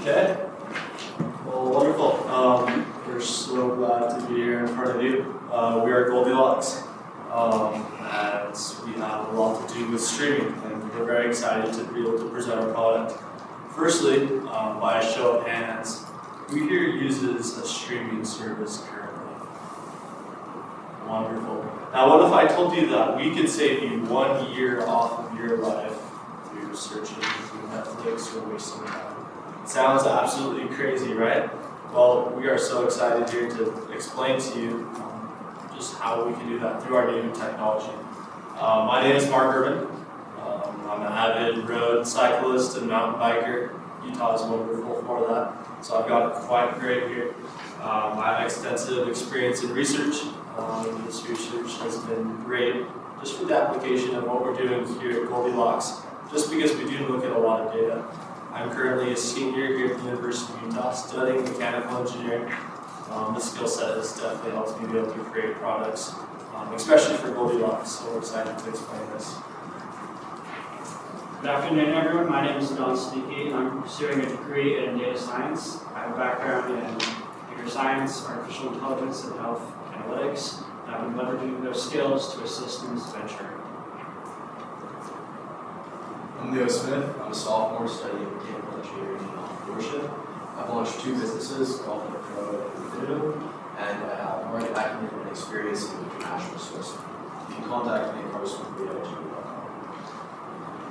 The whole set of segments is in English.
Okay. Well, wonderful. We're so glad to be here in front of you. We are Goldilox, and we have a lot to do with streaming, and we're very excited to be able to present our product. Firstly, by a show of hands, who here uses a streaming service currently? Wonderful. Now, what if I told you that we could save you 1 year off of your life through searching through Netflix or wasting time? Sounds absolutely crazy, right? Well, we are so excited here to explain to you just how we can do that through our new technology. My name is Mark Urban. I'm an avid road cyclist and mountain biker. Utah is wonderful for that, so I've got it quite great here. I have extensive experience in research. This research has been great just for the application of what we're doing here at Goldilox, just because we do look at a lot of data. I'm currently a senior here at the University of Utah studying mechanical engineering. This skill set has definitely helped me be able to create products, especially for Goldilox, so we're excited to explain this. Good afternoon, everyone. My name is Don Sneaky, and I'm pursuing a degree in data science. I have a background in computer science, artificial intelligence, and health analytics. And I've been leveraging those skills to assist in this venture. I'm Leo Smith. I'm a sophomore studying mechanical engineering and entrepreneurship. I've launched 2 businesses, Goldilox Pro and Definitive, and I have market acumen and experience in international sourcing. You can contact me at carsonleo@gmail.com.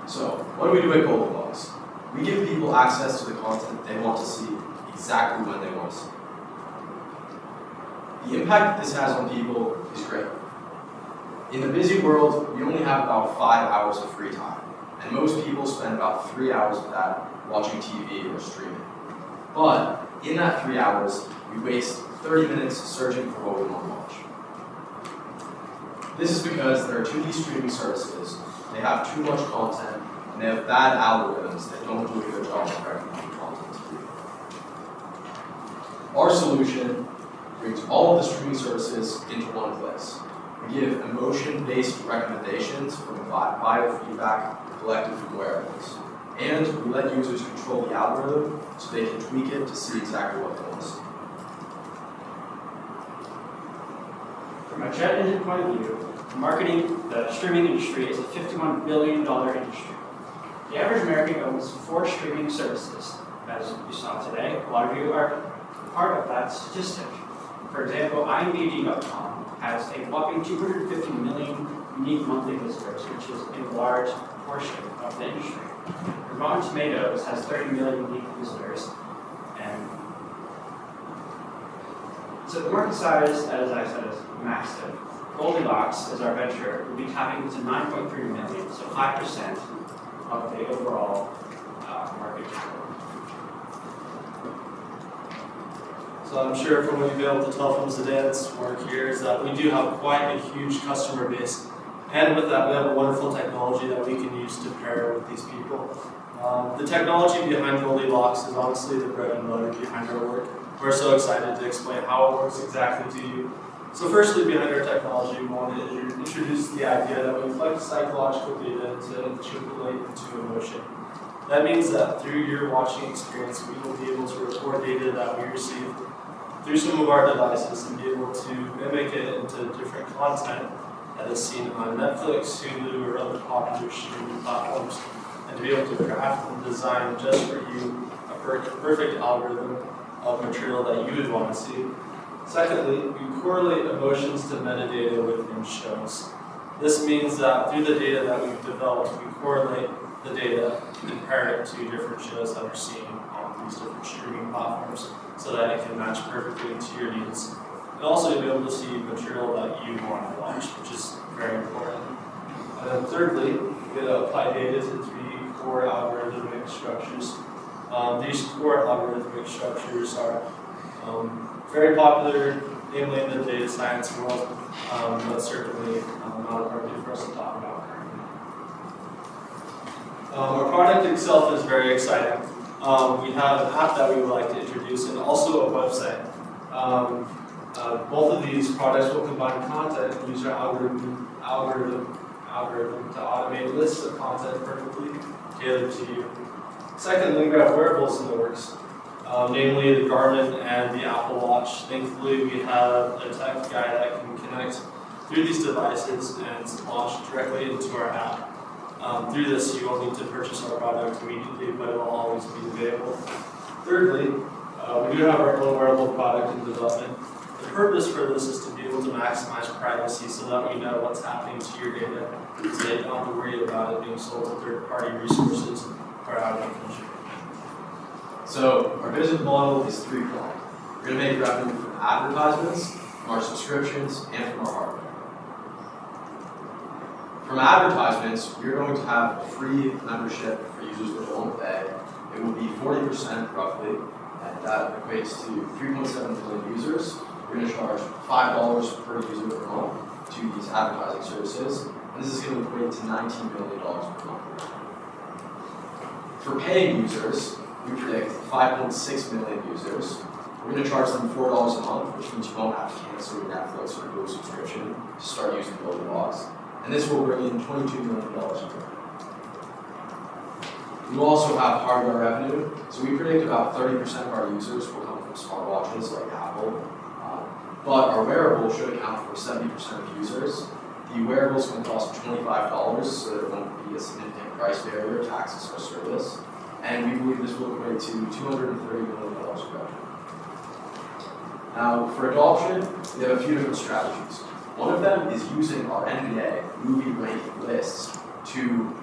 So, what do we do at Goldilox? We give people access to the content they want to see exactly when they want to see it. The impact this has on people is great. In the busy world, we only have about 5 hours of free time. And most people spend about 3 hours of that watching TV or streaming. But in that 3 hours, we waste 30 minutes searching for what we want to watch. This is because there are too many streaming services, they have too much content, and they have bad algorithms that don't do a good job of recommending content to you. Our solution brings all of the streaming services into one place. We give emotion-based recommendations from biofeedback collected from wearables. And we let users control the algorithm so they can tweak it to see exactly what they want to see. From a jet engine point of view, the streaming industry is a $51 billion industry. The average American owns 4 streaming services. As you saw today, a lot of you are part of that statistic. For example, IMDb.com has a whopping 250 million unique monthly visitors, which is a large portion of the industry. Rotten Tomatoes has 30 million unique visitors, and so the market size, as I said, is massive. Goldilox, as our venture, will be tapping into 9.3 million, so 5% of the overall market cap. So I'm sure from what you've been able to tell from Zidane's work here is that we do have quite a huge customer base. And with that, we have a wonderful technology that we can use to pair with these people. The technology behind Goldilox is honestly the bread and butter behind our work. We're so excited to explain how it works exactly to you. So firstly, behind our technology, we want to introduce the idea that we collect psychological data to interpolate into emotion. That means that through your watching experience, we will be able to record data that we receive through some of our devices and be able to mimic it into different content that is seen on Netflix, Hulu, or other popular streaming platforms, and to be able to craft and design just for you a perfect algorithm of material that you would want to see. Secondly, we correlate emotions to metadata within shows. This means that through the data that we've developed, we correlate the data and compare it to different shows that are seen on these different streaming platforms so that it can match perfectly to your needs. And also be able to see material that you want to watch, which is very important. And then thirdly, we get to apply data to 3 core algorithmic structures. These core algorithmic structures are very popular, namely in the data science world, but certainly not appropriate for us to talk about currently. Our product itself is very exciting. We have an app that we would like to introduce and also a website. Both of these products will combine content and use our algorithm to automate lists of content perfectly tailored to you. Secondly, we have wearables in the works. namely the Garmin and the Apple Watch. Thankfully, we have a tech guy that can connect through these devices and launch directly into our app. Through this, you won't need to purchase our product immediately, but it will always be available. Thirdly, we do have our own wearable product in development. The purpose for this is to be able to maximize privacy so that we know what's happening to your data, so you don't have to worry about it being sold to third-party resources or out of the country. So our business model is three-pronged. We're going to make revenue from advertisements, from our subscriptions, and from our hardware. From advertisements, we're going to have a free membership for users that won't pay. It will be 40% roughly, and that equates to 3.7 million users. We're going to charge $5 per user per month to these advertising services, and this is going to equate to $19 million per month. For paying users, we predict 5.6 million users. We're going to charge them $4 a month, which means you won't have to cancel your Netflix or Google subscription to start using Goldilox. And this will bring in $22 million in revenue. We will also have hardware revenue. So we predict about 30% of our users will come from smartwatches like Apple. But our wearable should account for 70% of users. The wearable is going to cost $25, so there won't be a significant price barrier to access our service. And we believe this will equate to $230 million in revenue. Now, for adoption, we have a few different strategies. One of them is using our NBA movie ranking lists to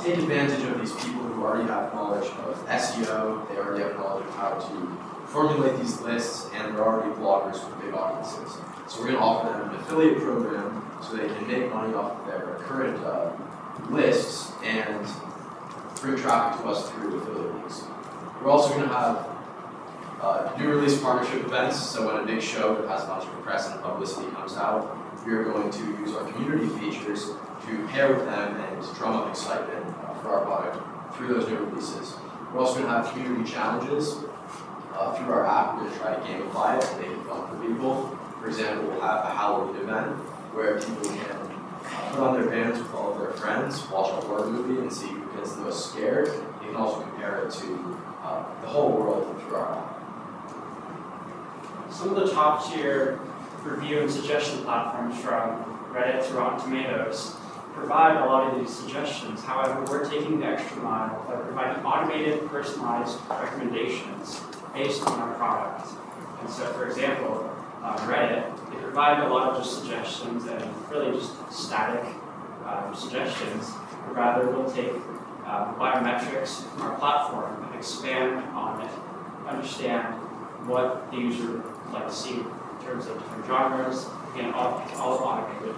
take advantage of these people who already have knowledge of SEO, they already have knowledge of how to formulate these lists, and they're already bloggers with big audiences. So we're going to offer them an affiliate program so they can make money off of their current lists and bring traffic to us through affiliate links. We're also going to have new release partnership events, so when a big show that has a bunch of press and publicity comes out, we are going to use our community features to pair with them and drum up excitement for our product through those new releases. We're also going to have community challenges through our app. We're going to try to gamify it and make it fun for people. For example, we'll have a Halloween event where people can put on their bands with all of their friends, watch a horror movie, and see who gets the most scared. You can also compare it to the whole world through our app. Some of the top tier review and suggestion platforms from Reddit to Rotten Tomatoes provide a lot of these suggestions. However, we're taking the extra mile by providing automated, personalized recommendations based on our product. And so, for example, Reddit, they provide a lot of just suggestions and really just static suggestions. But rather, we'll take biometrics from our platform and expand on it, understand what the user would like to see in terms of different genres, and all automated.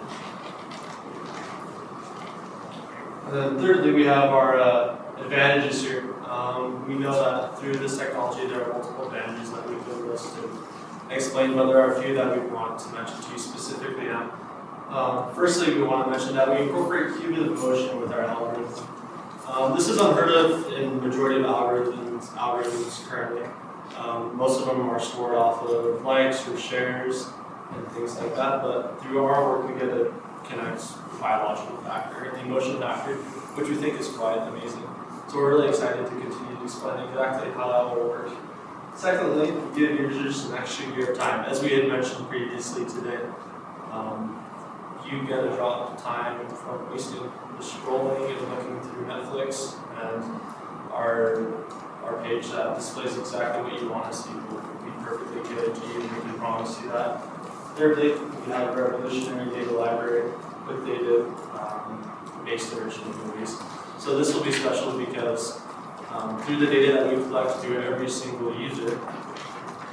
And then thirdly, we have our advantages here. We know that through this technology, there are multiple advantages that we could list and explain, but there are a few that we want to mention to you specifically now. Firstly, we want to mention that we incorporate cumulative motion with our algorithm. This is unheard of in the majority of algorithms currently. Most of them are scored off of likes or shares and things like that, but through our work we get to connect the biological factor and the emotion factor, which we think is quite amazing. So we're really excited to continue to explain exactly how that will work. Secondly, we give users an extra year of time. As we had mentioned previously today, you get a drop of time from wasting just scrolling and looking through Netflix, and our page that displays exactly what you want to see will be perfectly catered to you, and we can promise you that. Thirdly, we have a revolutionary data library with data based original movies. So this will be special because through the data that we collect through every single user,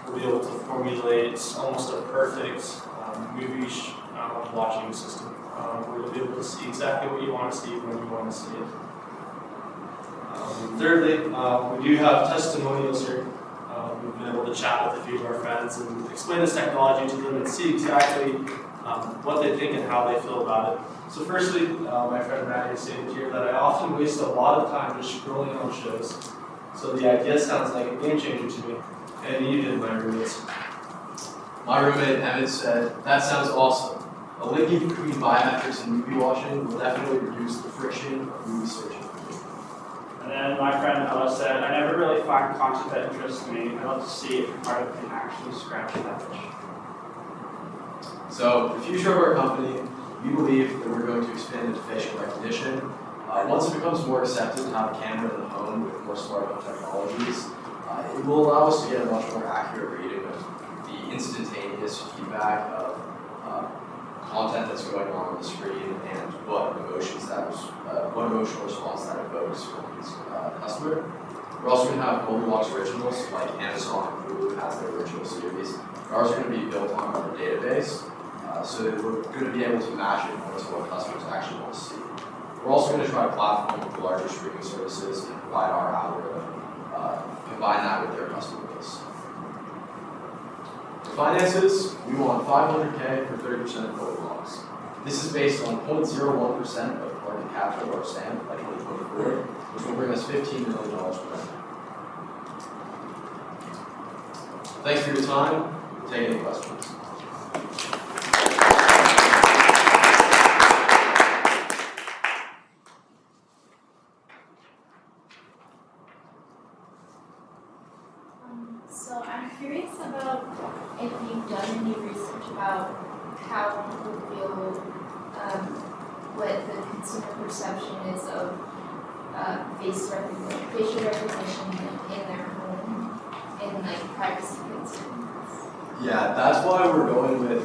we'll be able to formulate almost a perfect movie watching system. Where you'll be able to see exactly what you want to see when you want to see it. Thirdly, we do have testimonials here. We've been able to chat with a few of our friends and explain this technology to them and see exactly what they think and how they feel about it. So firstly, my friend Maddie stated here that I often waste a lot of time just scrolling on shows. So the idea sounds like a game changer to me. And you did, my roommates. My roommate Emmett said, "That sounds awesome. A linking between biometrics and movie watching will definitely reduce the friction of movie searching." And then my friend Ella said, I never really find content that interests me. I'd love to see if your product can actually scratch that itch. So the future of our company, we believe that we're going to expand into facial recognition. Once it becomes more accepted to have a camera in the home with more smart home technologies, it will allow us to get a much more accurate reading of the instantaneous feedback of content that's going on the screen and what emotional response that evokes from its customer. We're also going to have Goldilox originals, like Amazon and Hulu has their original series. They're also going to be built on our database, so that we're going to be able to match it more to what customers actually want to see. We're also going to try to platform with larger streaming services and provide our algorithm, combine that with their customer base. For finances, we want $500K for 30% of Goldilox. This is based on 0.01% of market cap of our SAM by 2024, which will bring us $15 million per revenue. Thanks for your time. We'll take any questions. So I'm curious about if you've done any research about how people feel, what the consumer perception is of facial recognition in their home, and like privacy concerns. Yeah, that's why we're going with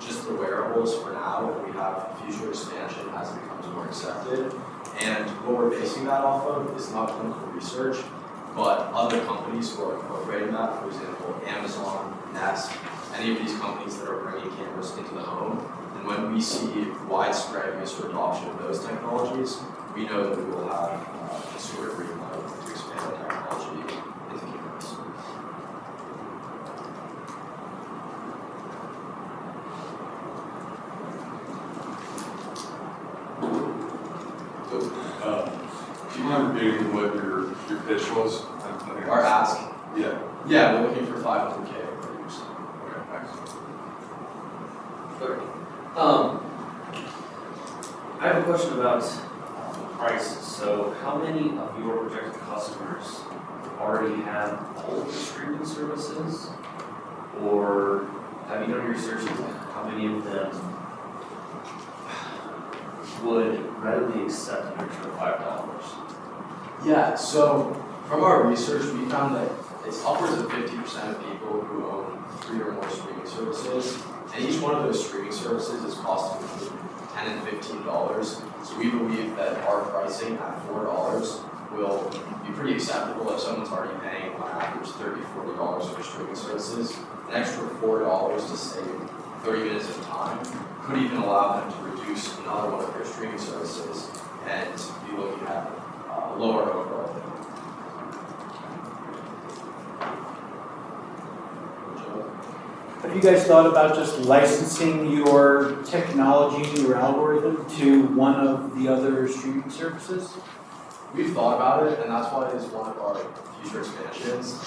just the wearables for now, and we have future expansion as it becomes more accepted. And what we're basing that off of is not clinical research, but other companies who are incorporating that, for example, Amazon, Nest, any of these companies that are bringing cameras into the home. And when we see widespread use or adoption of those technologies, we know that we will have consumer green light to expand our technology into cameras. Do you mind repeating what your pitch was? Our ask? Yeah. Yeah, we're looking for 500K per user. Okay, thanks. Sure. I have a question about prices. So how many of your projected customers already have all of the streaming services? Or have you done your research into how many of them would readily accept an extra $5? Yeah, so from our research, we found that it's upwards of 50% of people who own 3 or more streaming services, and each one of those streaming services is costing between $10 and $15. So we believe that our pricing at $4 will be pretty acceptable if someone's already paying on average $30, $40 for streaming services. An extra $4 to save 30 minutes of time could even allow them to reduce another one of their streaming services and be looking at lower overall bill. Have you guys thought about just licensing your technology, your algorithm, to one of the other streaming services? We've thought about it, and that's why it is one of our future expansions.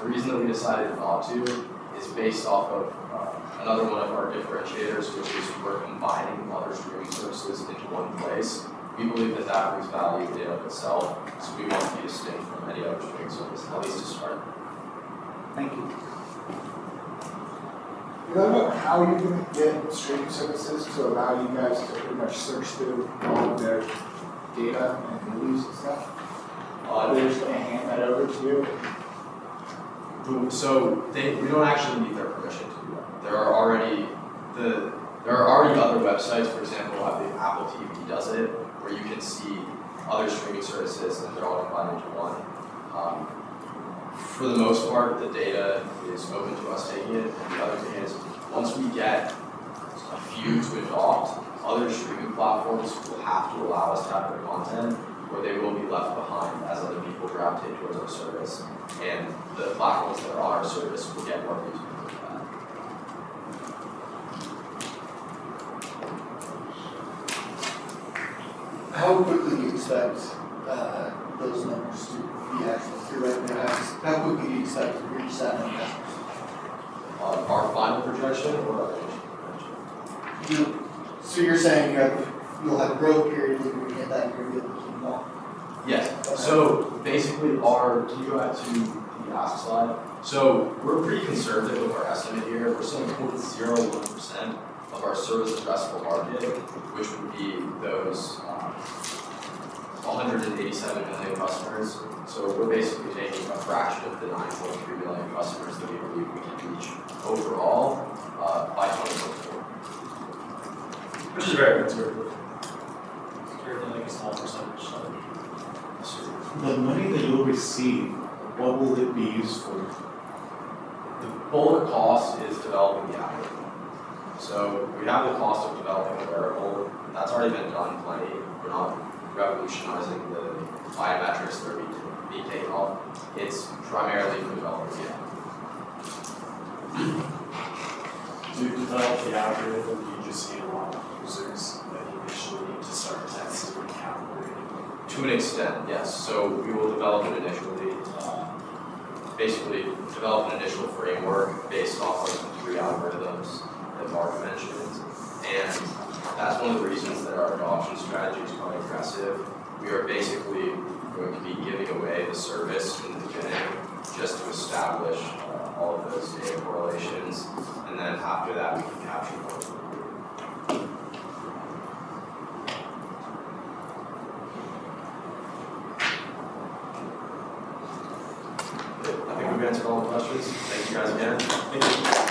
The reason that we decided not to is based off of another one of our differentiators, which is we're combining other streaming services into one place. We believe that that brings value in and of itself, so we want to be distinct from any other streaming service, at least to start. Thank you. You know about how you're going to get streaming services to allow you guys to pretty much search through all of their data and movies and stuff? They're just going to hand that over to you? So we don't actually need their permission to do that. There are already other websites, for example, Apple TV does it, where you can see other streaming services and they're all combined into one. For the most part, the data is open to us taking it, and the other thing is, once we get a few to adopt, other streaming platforms will have to allow us to have their content, or they will be left behind as other people gravitate towards our service, and the platforms that are on our service will get more views because of that. How quickly do you expect those numbers to be actual through right now? How quickly do you expect to reach that many customers? Our final projection or our initial projection? So you're saying you'll have a growth period, you're going to get that, you're going to be able to keep going? Yes. So basically can you go back to the last slide? So we're pretty conservative with our estimate here. We're saying 0.01% of our service addressable market, which would be those 187 million customers. So we're basically taking a fraction of the 9.3 million customers that we believe we can reach overall by 2024. Which is very conservative. Certainly like a small percentage. So. The money that you'll receive, what will it be used for? The bulk cost is developing the algorithm. So we have the cost of developing a wearable. That's already been done plenty. We're not revolutionizing the biometrics that are being taken off. It's primarily for developing the algorithm. To develop the algorithm, you just need a lot of users that you initially need to start testing and calibrating. To an extent, yes. So we will develop it initially, basically develop an initial framework based off of the 3 algorithms that Mark mentioned. And that's one of the reasons that our adoption strategy is quite aggressive. We are basically going to be giving away the service in the beginning just to establish all of those data correlations. And then after that, we can capture more. I think we've answered all the questions. Thank you guys again. Thank you.